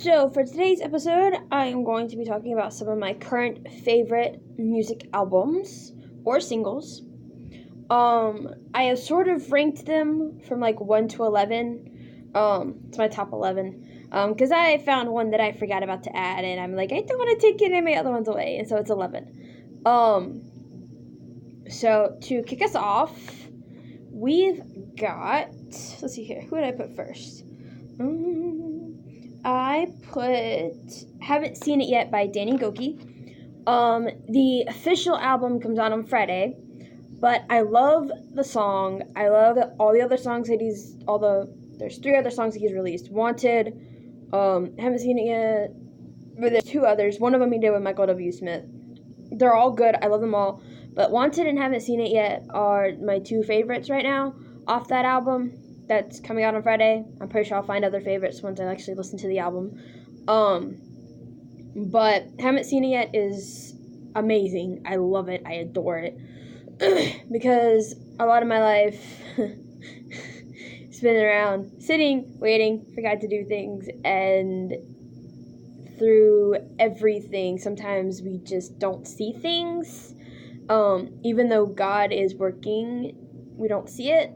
So, for today's episode, I am going to be talking about some of my current favorite music albums or singles. I have sort of ranked them from like 1 to 11. It's my top 11. Because I found one that I forgot about to add, and I'm like, I don't want to take any of my other ones away, and so it's 11. So to kick us off, we've got, let's see here, who did I put first? I put Haven't Seen It Yet by Danny Gokey. The official album comes out on Friday, but I love the song. I love all the other songs that there's 3 other songs that he's released. Wanted, Haven't Seen It Yet, but there's 2 others. One of them he did with Michael W. Smith. They're all good. I love them all. But Wanted and Haven't Seen It Yet are my 2 favorites right now off that album. That's coming out on Friday. I'm pretty sure I'll find other favorites once I actually listen to the album. But Haven't Seen It Yet is amazing. I love it. I adore it. Because a lot of my life spinning around, sitting, waiting for God to do things, and through everything, sometimes we just don't see things. Even though God is working, we don't see it.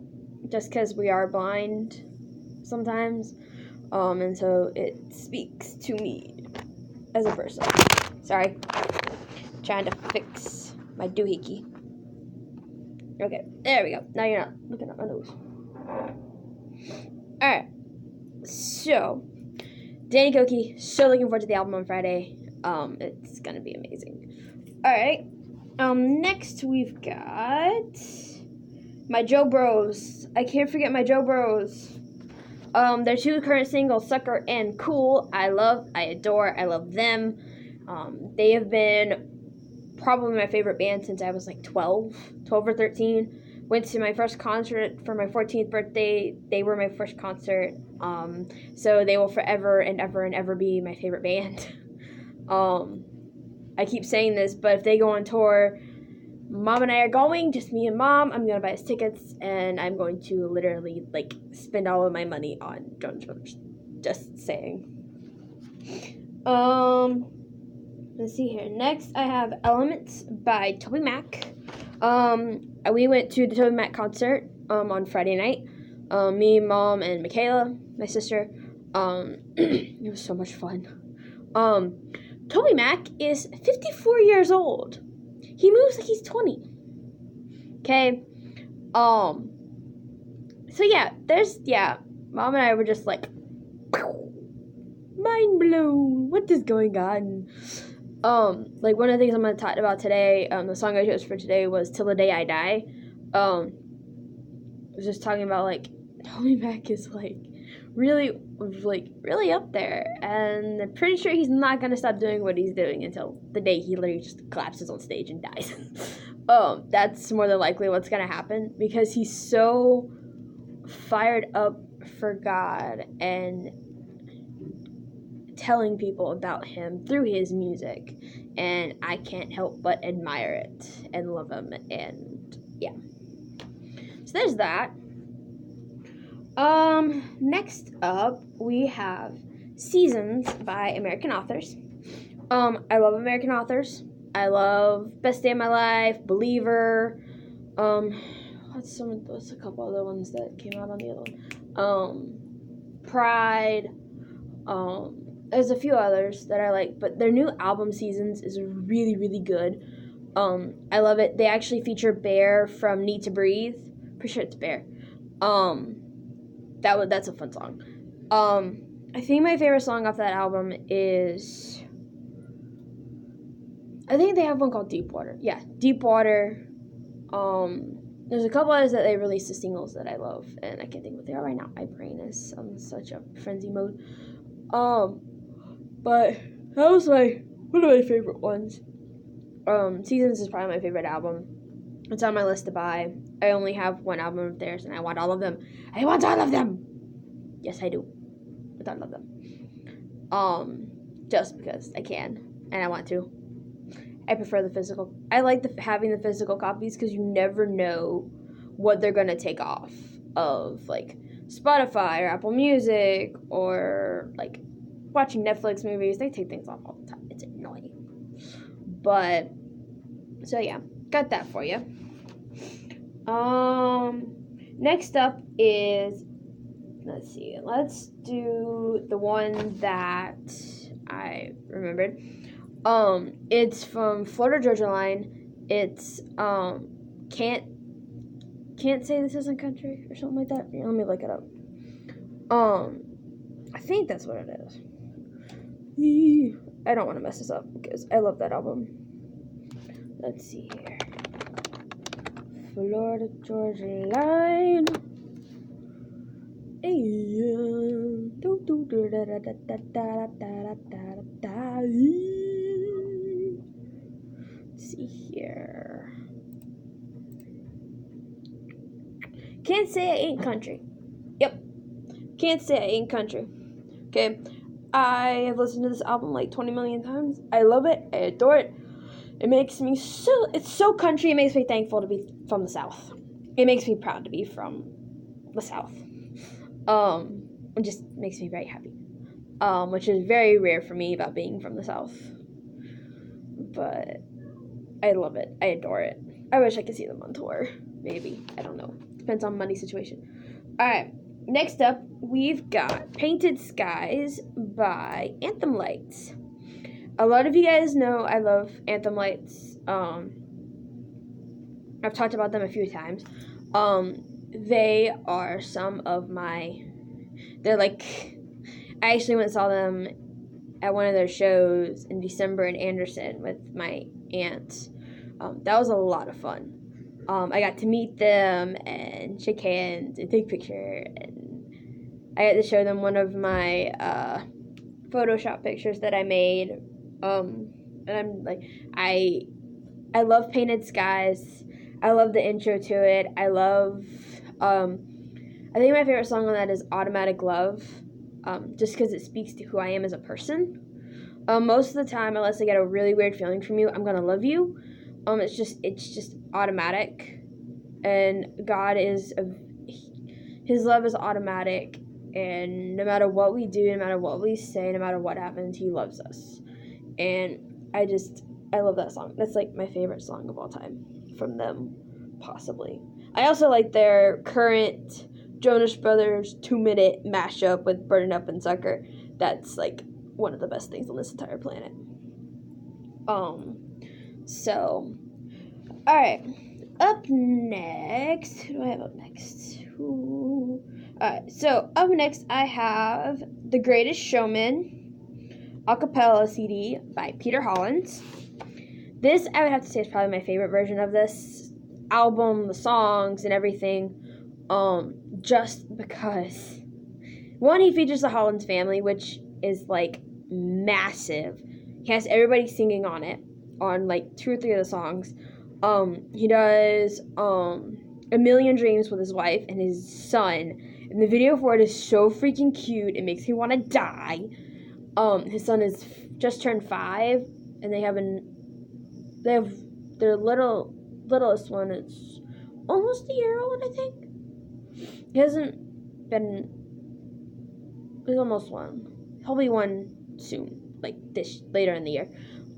Just because we are blind sometimes. And so it speaks to me as a person. Sorry. Trying to fix my doohickey. Okay, there we go. Now you're not looking at my nose. Alright. So, Danny Gokey, so looking forward to the album on Friday. It's gonna be amazing. Alright. Next we've got my Joe Bros. I can't forget my Joe Bros. Their 2 current singles, Sucker and Cool, I adore, I love them. They have been probably my favorite band since I was like 12 or 13. Went to my first concert for my 14th birthday. They were my first concert. So they will forever and ever be my favorite band. I keep saying this, but if they go on tour, Mom and I are going, just me and Mom. I'm going to buy us tickets, and I'm going to literally, spend all of my money on Jonas Brothers. Just saying. Let's see here. Next, I have Elements by TobyMac. We went to the TobyMac concert, on Friday night. Me, Mom, and Michaela, my sister. It was so much fun. TobyMac is 54 years old. He moves like he's 20. Okay. So Mom and I were just like, mind blown. What is going on? One of the things I'm going to talk about today, the song I chose for today was Till the Day I Die. I was just talking about, TobyMac is, really up there, and I'm pretty sure he's not going to stop doing what he's doing until the day he literally just collapses on stage and dies. That's more than likely what's going to happen, because he's so fired up for God and telling people about him through his music, and I can't help but admire it and love him, and yeah. So there's that. Next up, we have Seasons by American Authors. I love American Authors. I love Best Day of My Life, Believer. What's a couple other ones that came out on the other one? Pride. There's a few others that I like, but their new album, Seasons, is really, really good. I love it. They actually feature Bear from Need to Breathe. Pretty sure it's Bear. That's a fun song. I think my favorite song off that album is, I think they have one called Deep Water. Yeah, Deep Water. There's a couple others that they released as singles that I love, and I can't think what they are right now. My brain is on such a frenzy mode. But that was one of my favorite ones. Seasons is probably my favorite album. It's on my list to buy. I only have one album of theirs, and I want all of them. I want all of them! Yes, I do. I don't love them. Just because I can, and I want to. I prefer the physical. I like having the physical copies, because you never know what they're going to take off of, Spotify or Apple Music or, watching Netflix movies, they take things off all the time. It's annoying. But, so yeah, got that for you. Next up is, let's see, let's do the one that I remembered. It's from Florida Georgia Line. It's, can't say this isn't country or something like that. Yeah, let me look it up. I think that's what it is. I don't want to mess this up because I love that album. Let's see here. Florida Georgia Line. Let's see here. Can't say I ain't country. Yep. Can't say I ain't country. Okay. I have listened to this album like 20 million times. I love it. I adore it. It makes me it's so country. It makes me thankful to be from the South. It makes me proud to be from the South. It just makes me very happy. Which is very rare for me about being from the South. But I love it. I adore it. I wish I could see them on tour. Maybe. I don't know. Depends on money situation. Alright. Next up, we've got Painted Skies by Anthem Lights. A lot of you guys know I love Anthem Lights. I've talked about them a few times. They are some of they're like, I actually went and saw them at one of their shows in December in Anderson with my aunt. That was a lot of fun. I got to meet them and shake hands and take a picture, and I got to show them one of my Photoshop pictures that I made. And I'm like, I love Painted Skies. I love the intro to it. I love, I think my favorite song on that is Automatic Love, just because it speaks to who I am as a person. Most of the time, unless I get a really weird feeling from you, I'm gonna love you. It's just automatic, and God is His love is automatic, and no matter what we do, no matter what we say, no matter what happens, He loves us. And I love that song. That's like my favorite song of all time from them, possibly. I also like their current Jonas Brothers 2-minute mashup with Burn It Up and Sucker. That's like one of the best things on this entire planet. So, alright. Up next, who do I have up next? Alright, so up next I have The Greatest Showman acapella CD by Peter Hollins. This, I would have to say, is probably my favorite version of this album, the songs and everything, just because, one, he features the Hollins family, which is, like, massive. He has everybody singing on it, on, like, 2 or 3 of the songs. He does, A Million Dreams with his wife and his son, and the video for it is so freaking cute, it makes me want to die. His son is just turned 5, and they have their littlest one is almost a year old, I think. He's almost 1. He'll be 1 soon, like later in the year.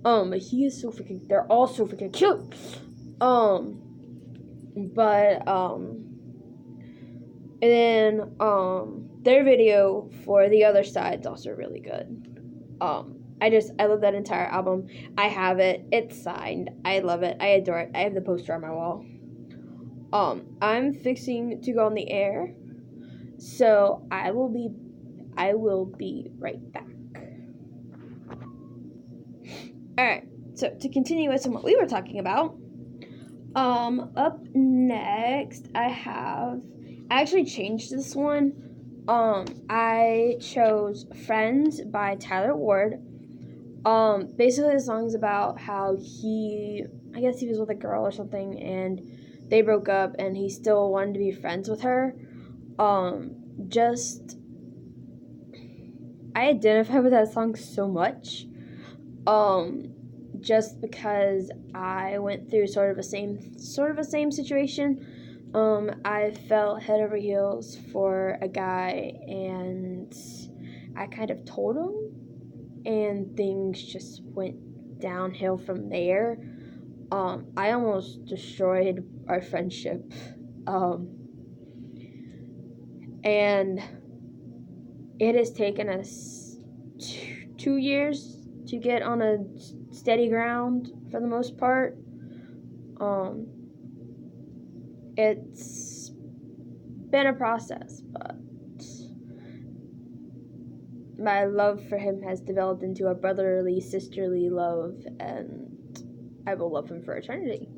But he is so freaking, they're all so freaking cute. And then, their video for The Other Side's also really good. I love that entire album. I have it. It's signed. I love it. I adore it. I have the poster on my wall. I'm fixing to go on the air, so I will be right back. Alright, so to continue with what we were talking about, up next I actually changed this one. I chose Friends by Tyler Ward. Basically the song's about how I guess he was with a girl or something, and they broke up, and he still wanted to be friends with her. I identify with that song so much. Just because I went through sort of a same situation. I fell head over heels for a guy, and I kind of told him, and things just went downhill from there. I almost destroyed our friendship. And it has taken us 2 years to get on a steady ground for the most part. It's been a process, but my love for him has developed into a brotherly, sisterly love, and I will love him for eternity.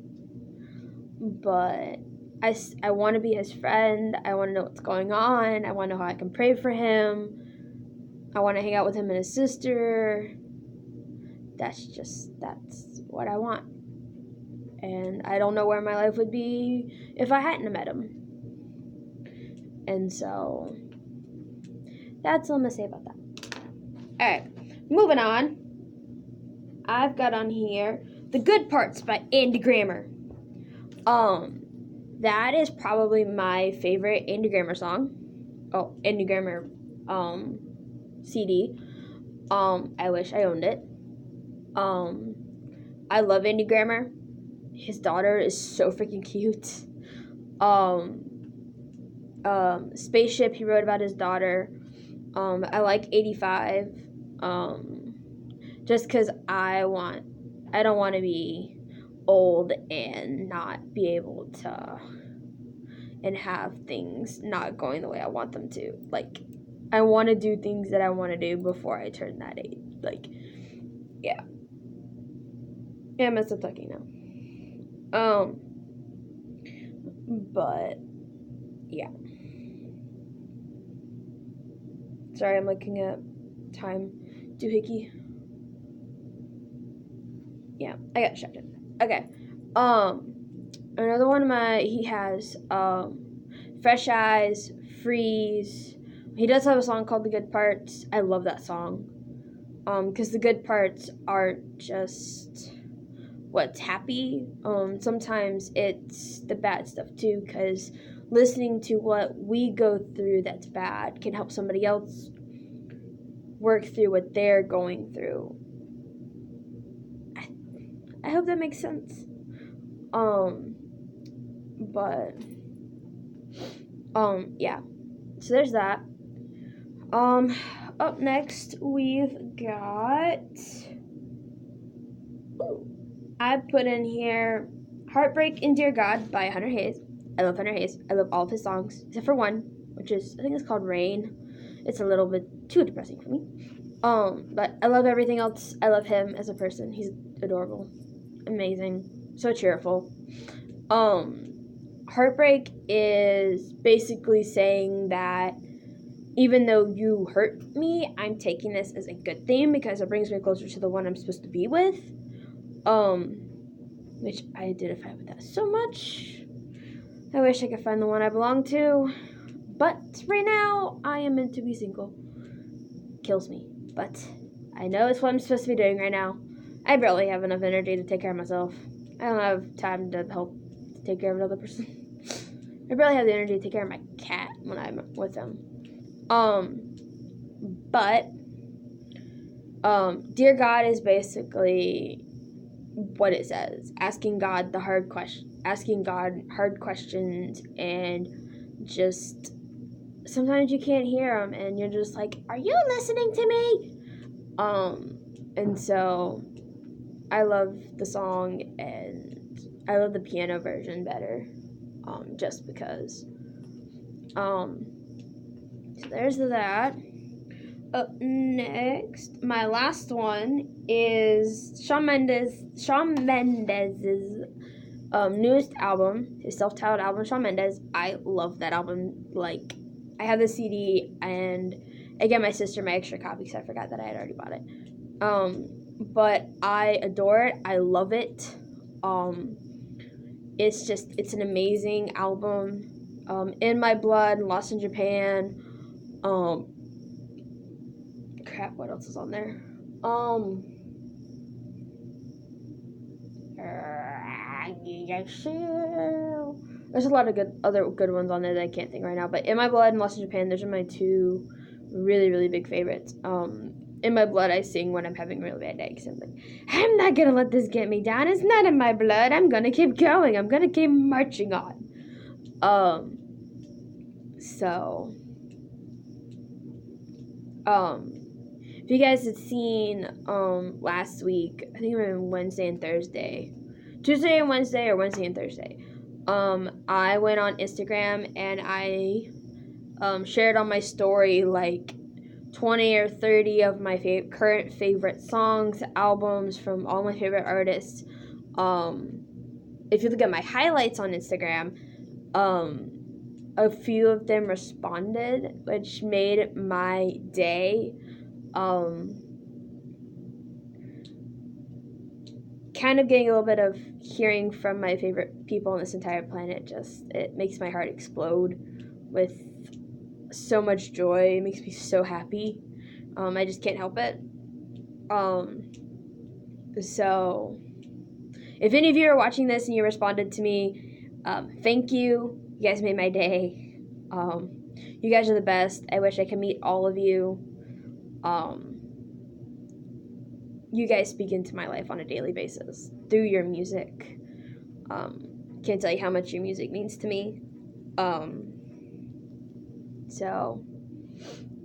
But I want to be his friend. I want to know what's going on. I want to know how I can pray for him. I want to hang out with him and his sister. That's what I want. And I don't know where my life would be if I hadn't met him. And so that's all I'm going to say about that. Alright, moving on. I've got on here The Good Parts by Andy Grammer. That is probably my favorite Andy Grammer song. Oh, Andy Grammer CD. I wish I owned it. I love Andy Grammer. His daughter is so freaking cute. Spaceship, he wrote about his daughter. I like 85. Just because I don't want to be old and not be able to, and have things not going the way I want them to. Like, I want to do things that I want to do before I turn that age. Like, yeah. Yeah, I messed up talking now. But, yeah. Sorry, I'm looking at time. Doohickey. Yeah, I got distracted. Okay. Another one of he has, Fresh Eyes, Freeze. He does have a song called The Good Parts. I love that song. Because the good parts aren't just what's happy. Sometimes it's the bad stuff too, because listening to what we go through that's bad can help somebody else work through what they're going through. I hope that makes sense. Yeah. So there's that. Up next we've got, I put in here Heartbreak and Dear God by Hunter Hayes. I love Hunter Hayes. I love all of his songs, except for one, which is, I think it's called Rain. It's a little bit too depressing for me. But I love everything else. I love him as a person. He's adorable. Amazing. So cheerful. Heartbreak is basically saying that even though you hurt me, I'm taking this as a good thing because it brings me closer to the one I'm supposed to be with. Which I identify with that so much. I wish I could find the one I belong to. But right now, I am meant to be single. Kills me. But I know it's what I'm supposed to be doing right now. I barely have enough energy to take care of myself. I don't have time to help take care of another person. I barely have the energy to take care of my cat when I'm with him. But Dear God is basically what it says. Asking God hard questions, and just sometimes you can't hear him and you're just like, are you listening to me? And so I love the song, and I love the piano version better, just because. So there's that. Up next, my last one is Shawn Mendes's newest album, his self-titled album, Shawn Mendes. I love that album. Like, I have the CD, and I gave my sister my extra copy because I forgot that I had already bought it. But I adore it. I love it. It's an amazing album. In My Blood, Lost in Japan. Crap, what else is on there? There's a lot of other good ones on there that I can't think right now. But In My Blood and Lost in Japan, those are my two Really, really big favorites. In my blood, I sing when I'm having a really bad day. Cause I'm like, I'm not gonna let this get me down. It's not in my blood. I'm gonna keep going. I'm gonna keep marching on. So, if you guys had seen, last week, I think it was Wednesday and Thursday, Tuesday and Wednesday, or Wednesday and Thursday, I went on Instagram and I, shared on my story, like, 20 or 30 of my current favorite songs, albums from all my favorite artists. If you look at my highlights on Instagram, a few of them responded, which made my day. Kind of getting a little bit of hearing from my favorite people on this entire planet, it makes my heart explode with so much joy. It makes me so happy. I just can't help it. So if any of you are watching this and you responded to me, thank you. You guys made my day. You guys are the best. I wish I could meet all of you. You guys speak into my life on a daily basis through your music. Can't tell you how much your music means to me. So,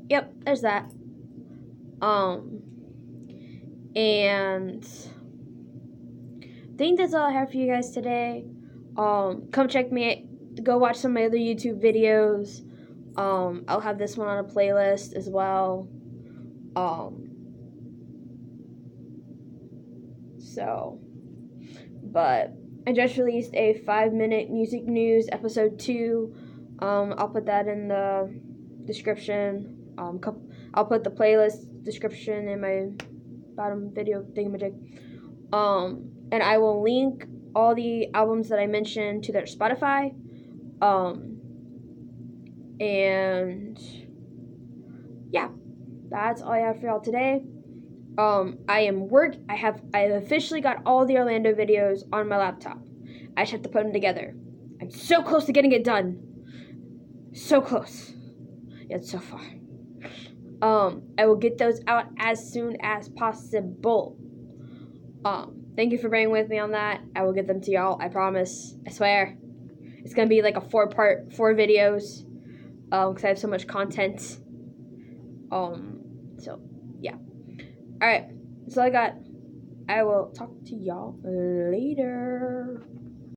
yep, there's that. And I think that's all I have for you guys today. Come check me. Go watch some of my other YouTube videos. I'll have this one on a playlist as well. But I just released a 5-minute music news episode 2. I'll put that in the description. I'll put the playlist description in my bottom video thingamajig. And I will link all the albums that I mentioned to their Spotify. And yeah, that's all I have for y'all today. I have officially got all the Orlando videos on my laptop. I just have to put them together. I'm so close to getting it done. So close. Yet so far. I will get those out as soon as possible. Thank you for bearing with me on that. I will get them to y'all. I promise. I swear. It's gonna be like a 4 videos. Because I have so much content. So yeah. Alright, that's all I got. I will talk to y'all later.